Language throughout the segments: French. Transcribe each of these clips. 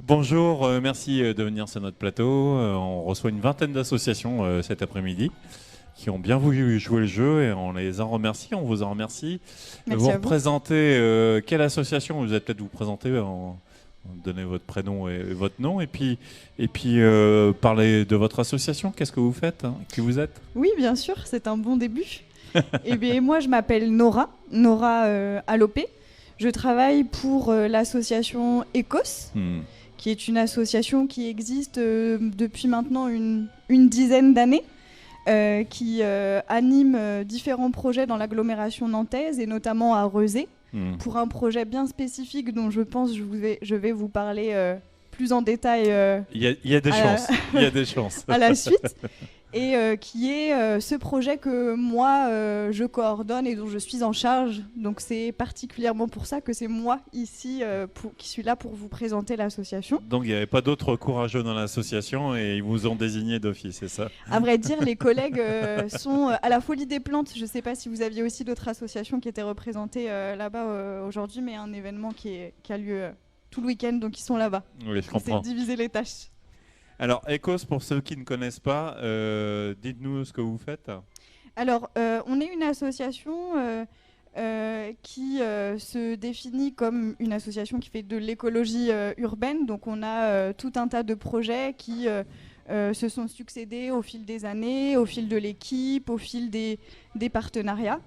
Bonjour, merci de venir sur notre plateau. On reçoit une vingtaine d'associations cet après-midi qui ont bien voulu jouer le jeu et on les en remercie, on vous en remercie. Merci Vous à vous. représentez quelle association? Vous allez peut-être vous présenter, donner votre prénom et votre nom et puis parler de votre association. Qu'est-ce que vous faites, hein, qui vous êtes? Oui, bien sûr, c'est un bon début. Eh bien, moi, je m'appelle Nora Allopé. Je travaille pour l'association ECOS, qui est une association qui existe depuis maintenant une dizaine d'années, qui anime différents projets dans l'agglomération nantaise et notamment à Rezé, pour un projet bien spécifique dont je pense je vais vous parler plus en détail. Il y a des chances. Il y a des chances. À la suite. Et qui est ce projet que moi, je coordonne et dont je suis en charge. Donc c'est particulièrement pour ça que c'est moi ici qui suis là pour vous présenter l'association. Donc il n'y avait pas d'autres courageux dans l'association et ils vous ont désigné d'office, c'est ça? À vrai dire, les collègues sont à la Folie des Plantes. Je ne sais pas si vous aviez aussi d'autres associations qui étaient représentées là-bas aujourd'hui, mais un événement qui a lieu tout le week-end, donc ils sont là-bas. Oui, je comprends. C'est diviser les tâches. Alors, ECOS, pour ceux qui ne connaissent pas, dites-nous ce que vous faites. Alors, on est une association qui se définit comme une association qui fait de l'écologie urbaine. Donc, on a tout un tas de projets qui se sont succédés au fil des années, au fil de l'équipe, au fil des partenariats.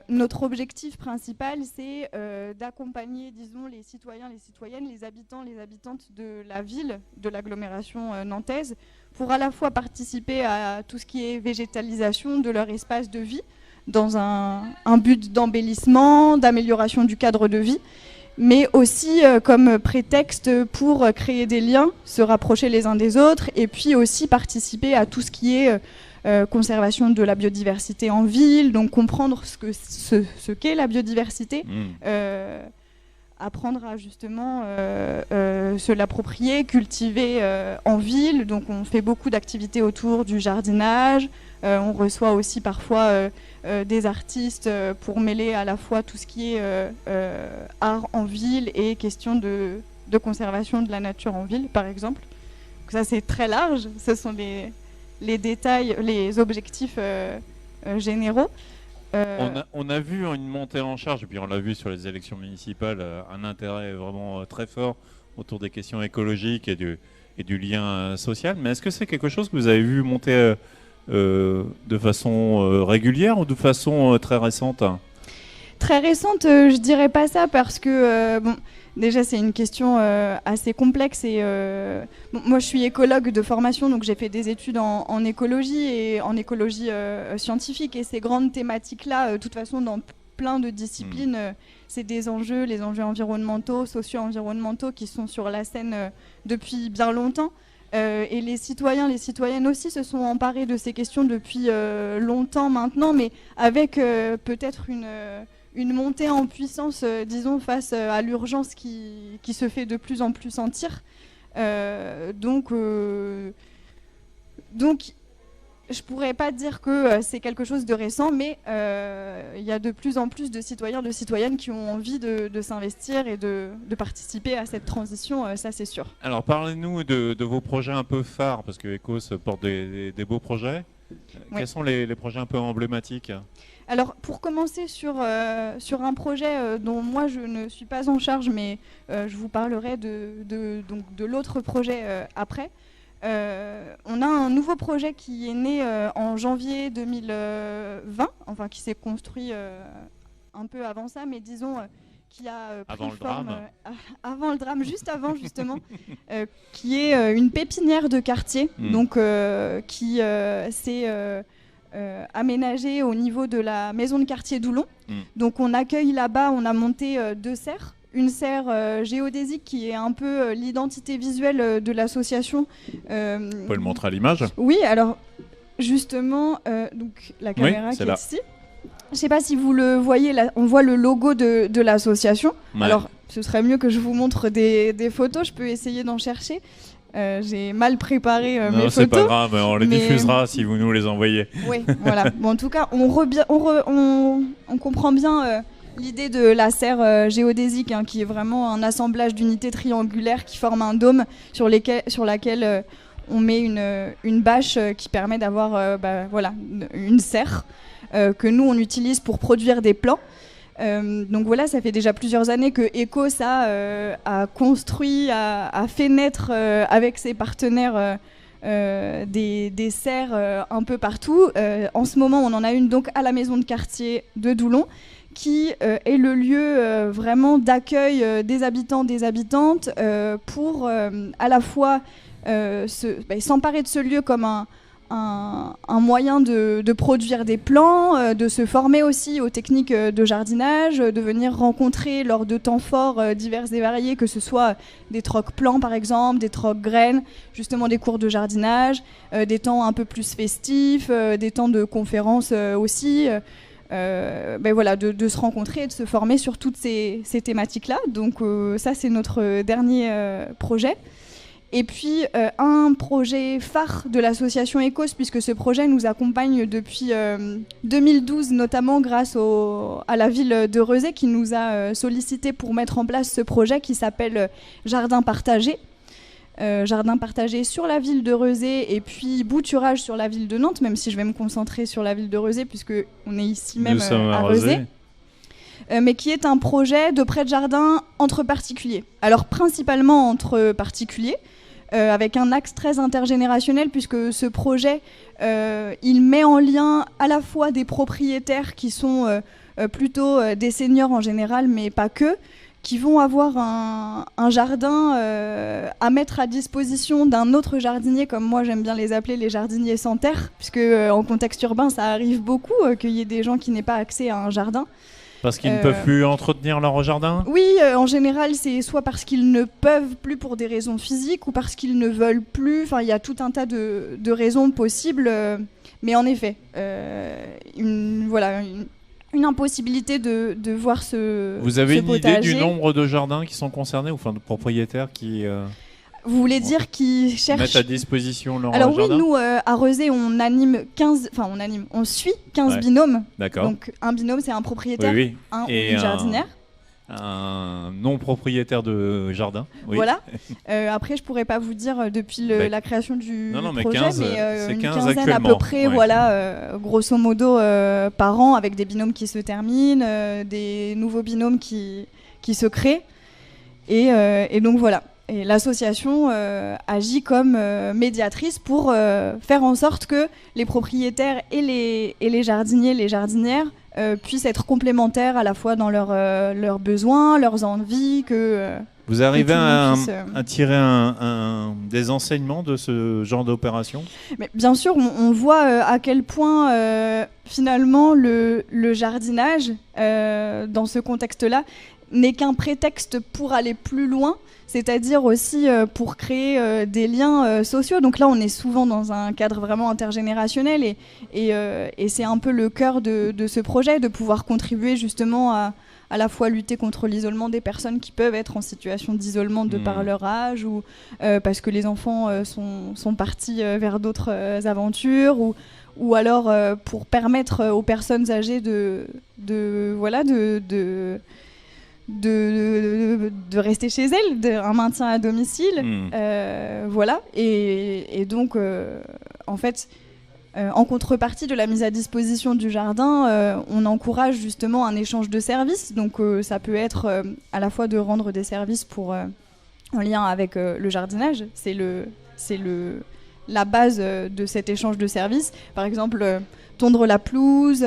Notre objectif principal, c'est d'accompagner, disons, les citoyens, les citoyennes, les habitants, les habitantes de la ville, de l'agglomération nantaise, pour à la fois participer à tout ce qui est végétalisation de leur espace de vie, dans un but d'embellissement, d'amélioration du cadre de vie, mais aussi comme prétexte pour créer des liens, se rapprocher les uns des autres, et puis aussi participer à tout ce qui est conservation de la biodiversité en ville, donc comprendre ce qu'est la biodiversité, apprendre à justement se l'approprier, cultiver en ville. Donc on fait beaucoup d'activités autour du jardinage, on reçoit aussi parfois des artistes pour mêler à la fois tout ce qui est art en ville et question de conservation de la nature en ville, par exemple. Donc ça c'est très large, ce sont les détails, les objectifs généraux. On a vu une montée en charge, et puis on l'a vu sur les élections municipales, un intérêt vraiment très fort autour des questions écologiques et du lien social. Mais est-ce que c'est quelque chose que vous avez vu monter de façon régulière ou de façon très récente? Très récente, je dirais pas ça parce que bon, déjà c'est une question assez complexe et bon, moi je suis écologue de formation, donc j'ai fait des études en écologie et en écologie scientifique, et ces grandes thématiques-là, de toute façon dans plein de disciplines, c'est des enjeux, les enjeux environnementaux, socio-environnementaux qui sont sur la scène depuis bien longtemps. Et les citoyens, les citoyennes aussi se sont emparés de ces questions depuis longtemps maintenant, mais avec peut-être une montée en puissance, disons, face à l'urgence qui se fait de plus en plus sentir. Donc, je pourrais pas dire que c'est quelque chose de récent, mais il y a de plus en plus de citoyens, de citoyennes qui ont envie de s'investir et de participer à cette transition, ça c'est sûr. Alors parlez-nous de vos projets un peu phares, parce que ECOS porte des beaux projets. Ouais. Quels sont les projets un peu emblématiques? Alors, pour commencer sur un projet dont moi je ne suis pas en charge, mais je vous parlerai de l'autre projet après. On a un nouveau projet qui est né en janvier 2020, enfin qui s'est construit un peu avant ça, mais disons qui a pris Avant le forme drame. avant le drame, juste avant justement, qui est une pépinière de quartier, donc qui s'est aménagé au niveau de la maison de quartier d'Oulon. Donc on accueille là-bas, on a monté 2 serres. Une serre géodésique qui est un peu l'identité visuelle de l'association. Vous pouvez le montrer à l'image? Oui, alors justement, donc la caméra oui, qui est là. ici. Je ne sais pas si vous le voyez, là, on voit le logo de l'association. Ouais. Alors ce serait mieux que je vous montre des photos, je peux essayer d'en chercher. J'ai mal préparé mes photos. Non, c'est pas grave, on les diffusera si vous nous les envoyez. Oui, voilà. Bon, en tout cas, on comprend bien l'idée de la serre géodésique, hein, qui est vraiment un assemblage d'unités triangulaires qui forment un dôme sur laquelle on met une bâche qui permet d'avoir voilà, une serre que nous on utilise pour produire des plans. Donc voilà, ça fait déjà plusieurs années que Ecos a construit, a fait naître avec ses partenaires des serres un peu partout. En ce moment, on en a une donc à la maison de quartier de Doulon, qui est le lieu vraiment d'accueil des habitants, des habitantes, pour à la fois s'emparer de ce lieu comme un moyen de produire des plans, de se former aussi aux techniques de jardinage, de venir rencontrer lors de temps forts divers et variés, que ce soit des trocs plants par exemple, des trocs graines, justement des cours de jardinage, des temps un peu plus festifs, des temps de conférences aussi. Voilà, de se rencontrer et de se former sur toutes ces thématiques-là. Donc ça, c'est notre dernier projet. Et puis un projet phare de l'association Ecos, puisque ce projet nous accompagne depuis 2012, notamment grâce à la ville de Rezé qui nous a sollicité pour mettre en place ce projet qui s'appelle Jardin partagé. Jardin partagé sur la ville de Rezé et puis bouturage sur la ville de Nantes, même si je vais me concentrer sur la ville de Rezé puisque on est ici même à Rezé. Mais qui est un projet de prêt de jardin entre particuliers. Alors principalement entre particuliers, avec un axe très intergénérationnel, puisque ce projet, il met en lien à la fois des propriétaires qui sont plutôt des seniors en général, mais pas que, qui vont avoir un jardin à mettre à disposition d'un autre jardinier, comme moi j'aime bien les appeler les jardiniers sans terre, puisque en contexte urbain ça arrive beaucoup qu'il y ait des gens qui n'aient pas accès à un jardin. Parce qu'ils ne peuvent plus entretenir leur jardin ? Oui, en général, c'est soit parce qu'ils ne peuvent plus pour des raisons physiques ou parce qu'ils ne veulent plus. Enfin, il y a tout un tas de raisons possibles. Mais en effet, une impossibilité de voir ce Vous avez ce une potager. idée du nombre de jardins qui sont concernés, ou enfin de propriétaires qui Vous voulez dire qu'ils cherchent... mettent à disposition leur Alors jardin ? oui, nous, à Rezé, on suit 15 binômes. D'accord. Donc un binôme, c'est un propriétaire, Oui. un Et ou une jardinière. Un non-propriétaire de jardin. Oui. Voilà. Après, je pourrais pas vous dire depuis la création du mais projet, 15, mais c'est une 15 quinzaine à actuellement. peu près, Ouais. voilà, grosso modo par an, avec des binômes qui se terminent, des nouveaux binômes qui se créent. Et donc voilà. Et l'association agit comme médiatrice pour faire en sorte que les propriétaires et les jardiniers, les jardinières puissent être complémentaires à la fois dans leurs besoins, leurs envies, que Vous arrivez à puisse, tirer des enseignements de ce genre d'opération ? Mais bien sûr, on voit à quel point finalement le jardinage dans ce contexte-là n'est qu'un prétexte pour aller plus loin, c'est-à-dire aussi pour créer des liens sociaux. Donc là, on est souvent dans un cadre vraiment intergénérationnel et c'est un peu le cœur de ce projet, de pouvoir contribuer justement à la fois lutter contre l'isolement des personnes qui peuvent être en situation d'isolement de par leur âge ou parce que les enfants sont partis vers d'autres aventures ou alors pour permettre aux personnes âgées de rester chez elles, un maintien à domicile, voilà. Et donc, en fait, en contrepartie de la mise à disposition du jardin, on encourage justement un échange de services. Donc, ça peut être à la fois de rendre des services en lien avec le jardinage. C'est la base de cet échange de services. Par exemple, tondre la pelouse.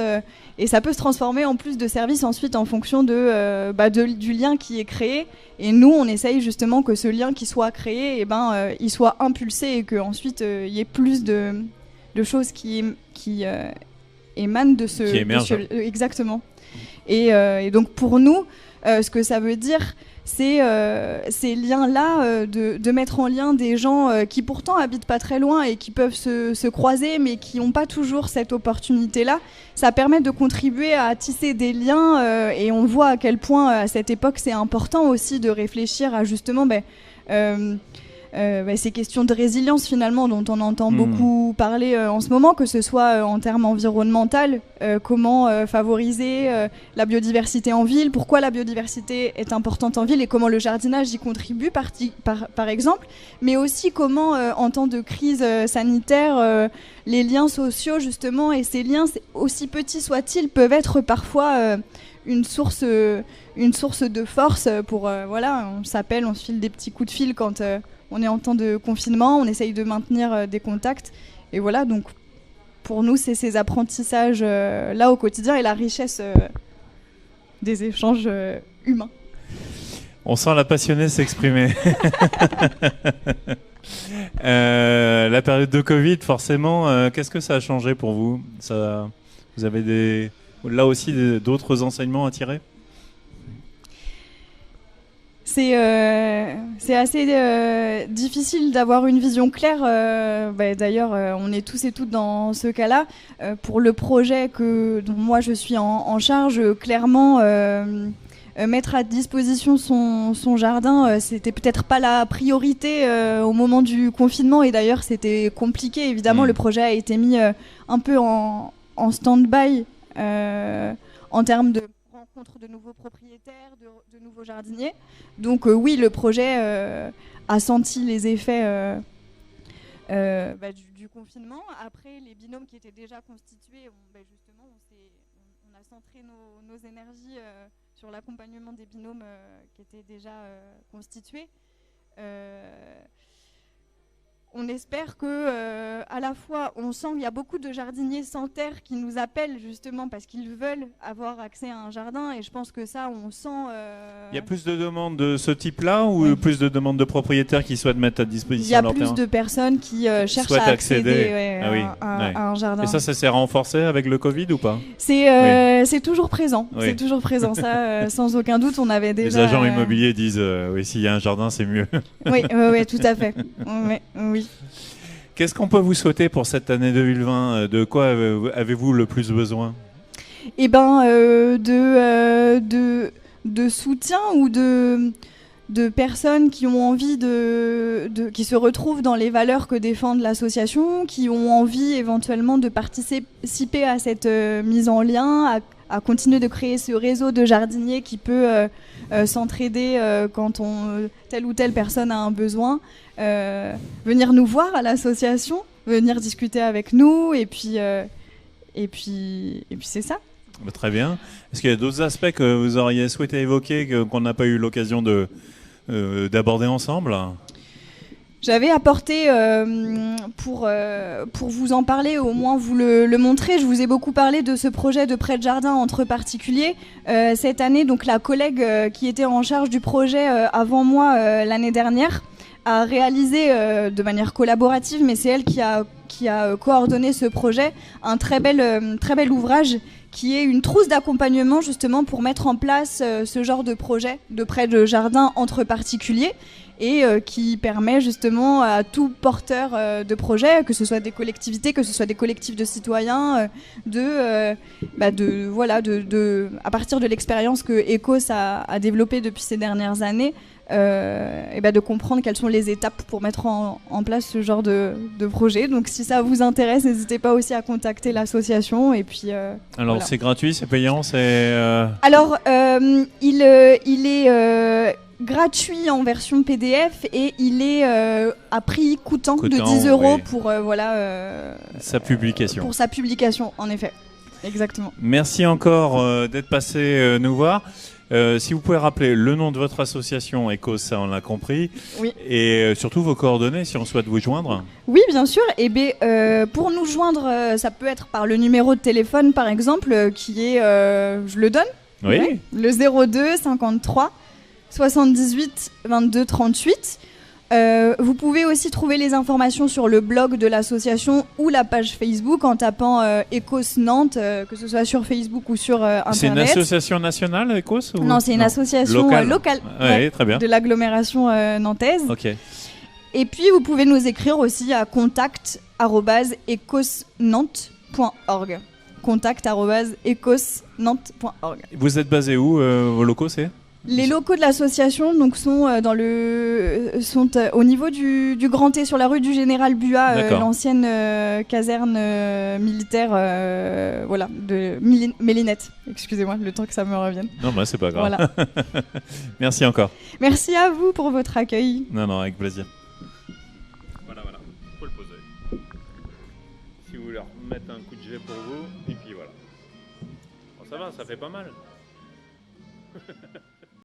Et ça peut se transformer en plus de services ensuite en fonction du lien qui est créé. Et nous, on essaye justement que ce lien qui soit créé, il soit impulsé et qu'ensuite il y ait plus de choses qui émanent de ce... Qui émergent. Exactement. Et donc pour nous, ce que ça veut dire, c'est ces liens-là, de mettre en lien des gens qui pourtant habitent pas très loin et qui peuvent se croiser, mais qui n'ont pas toujours cette opportunité-là. Ça permet de contribuer à tisser des liens et on voit à quel point, à cette époque, c'est important aussi de réfléchir à justement ces questions de résilience finalement dont on entend beaucoup parler en ce moment, que ce soit en termes environnementaux, comment favoriser la biodiversité en ville, pourquoi la biodiversité est importante en ville et comment le jardinage y contribue par exemple, mais aussi comment en temps de crise sanitaire, les liens sociaux justement, et ces liens, aussi petits soient-ils, peuvent être parfois une source de force pour, on s'appelle, on se file des petits coups de fil quand on est en temps de confinement, on essaye de maintenir des contacts. Et voilà, donc pour nous, c'est ces apprentissages là au quotidien et la richesse des échanges humains. On sent la passionnée s'exprimer. La période de Covid, forcément, qu'est-ce que ça a changé pour vous ? Vous avez là aussi d'autres enseignements à tirer ? C'est assez difficile d'avoir une vision claire. D'ailleurs, on est tous et toutes dans ce cas-là. Pour le projet dont moi je suis en charge, clairement, mettre à disposition son jardin, c'était peut-être pas la priorité au moment du confinement. Et d'ailleurs, c'était compliqué. Évidemment, le projet a été mis un peu en stand-by en termes de rencontre de nouveaux propriétaires, de nouveaux jardiniers. Donc oui, le projet a senti les effets du confinement. Après, les binômes qui étaient déjà constitués, justement, on a centré nos énergies sur l'accompagnement des binômes qui étaient déjà constitués. On espère que, à la fois, on sent qu'il y a beaucoup de jardiniers sans terre qui nous appellent justement parce qu'ils veulent avoir accès à un jardin, et je pense que ça, on sent. Il y a plus de demandes de ce type-là ou plus de demandes de propriétaires qui souhaitent mettre à disposition leur terrain ? Il y a plus de personnes qui cherchent à accéder à un jardin. Et ça s'est renforcé avec le Covid ou pas ? C'est toujours présent. Oui. C'est toujours présent. Ça, sans aucun doute, on avait déjà. Les agents immobiliers disent oui, s'il y a un jardin, c'est mieux. Oui, tout à fait. Oui. Qu'est-ce qu'on peut vous souhaiter pour cette année 2020 ? De quoi avez-vous le plus besoin ? Eh ben, de soutien ou de personnes qui ont envie qui se retrouvent dans les valeurs que défend l'association, qui ont envie éventuellement de participer à cette mise en lien, à continuer de créer ce réseau de jardiniers qui peut s'entraider quand telle ou telle personne a un besoin. Venir nous voir à l'association, venir discuter avec nous, et puis c'est ça. Très bien. Est-ce qu'il y a d'autres aspects que vous auriez souhaité évoquer qu'on n'a pas eu l'occasion d'aborder ensemble ? J'avais apporté, pour vous en parler, au moins vous le montrer, je vous ai beaucoup parlé de ce projet de prêt de jardin entre particuliers. Cette année, donc, la collègue qui était en charge du projet avant moi l'année dernière a réalisé de manière collaborative, mais c'est elle qui a coordonné ce projet, un très bel ouvrage qui est une trousse d'accompagnement justement pour mettre en place ce genre de projet de prêt de jardin entre particuliers, et qui permet justement à tout porteur de projet, que ce soit des collectivités, que ce soit des collectifs de citoyens, à partir de l'expérience que Ecos a développée depuis ces dernières années, de comprendre quelles sont les étapes pour mettre en place ce genre de projet. Donc si ça vous intéresse, n'hésitez pas aussi à contacter l'association. Et puis, alors c'est gratuit, c'est payant, Alors il est gratuit en version PDF, et il est à prix coûtant de 10 € pour sa publication. Pour sa publication, en effet. Exactement. Merci encore d'être passé nous voir. Si vous pouvez rappeler le nom de votre association, Ecos, ça on l'a compris, oui. Et surtout vos coordonnées si on souhaite vous joindre. Oui, bien sûr. Pour nous joindre, ça peut être par le numéro de téléphone, par exemple, qui est, je le donne, oui. Le 02 53 78 22 38. Vous pouvez aussi trouver les informations sur le blog de l'association ou la page Facebook en tapant Ecos Nantes, que ce soit sur Facebook ou sur Internet. C'est une association nationale, Ecos, ou... Non, c'est une association locale très bien. De l'agglomération nantaise. Ok. Et puis vous pouvez nous écrire aussi à contact@ecosnantes.org. contact@ecosnantes.org. Vous êtes basé où, vos locaux, c'est ? Les locaux de l'association donc, sont, au niveau du Grand T, sur la rue du Général Buat, l'ancienne caserne militaire voilà, de Mélinette. Excusez-moi, le temps que ça me revienne. Non, bah, c'est pas grave. Voilà. Merci encore. Merci à vous pour votre accueil. Non, avec plaisir. Voilà, faut le poser. Si vous voulez remettre un coup de jet pour vous, et puis voilà. Bon, ça va, ça fait pas mal.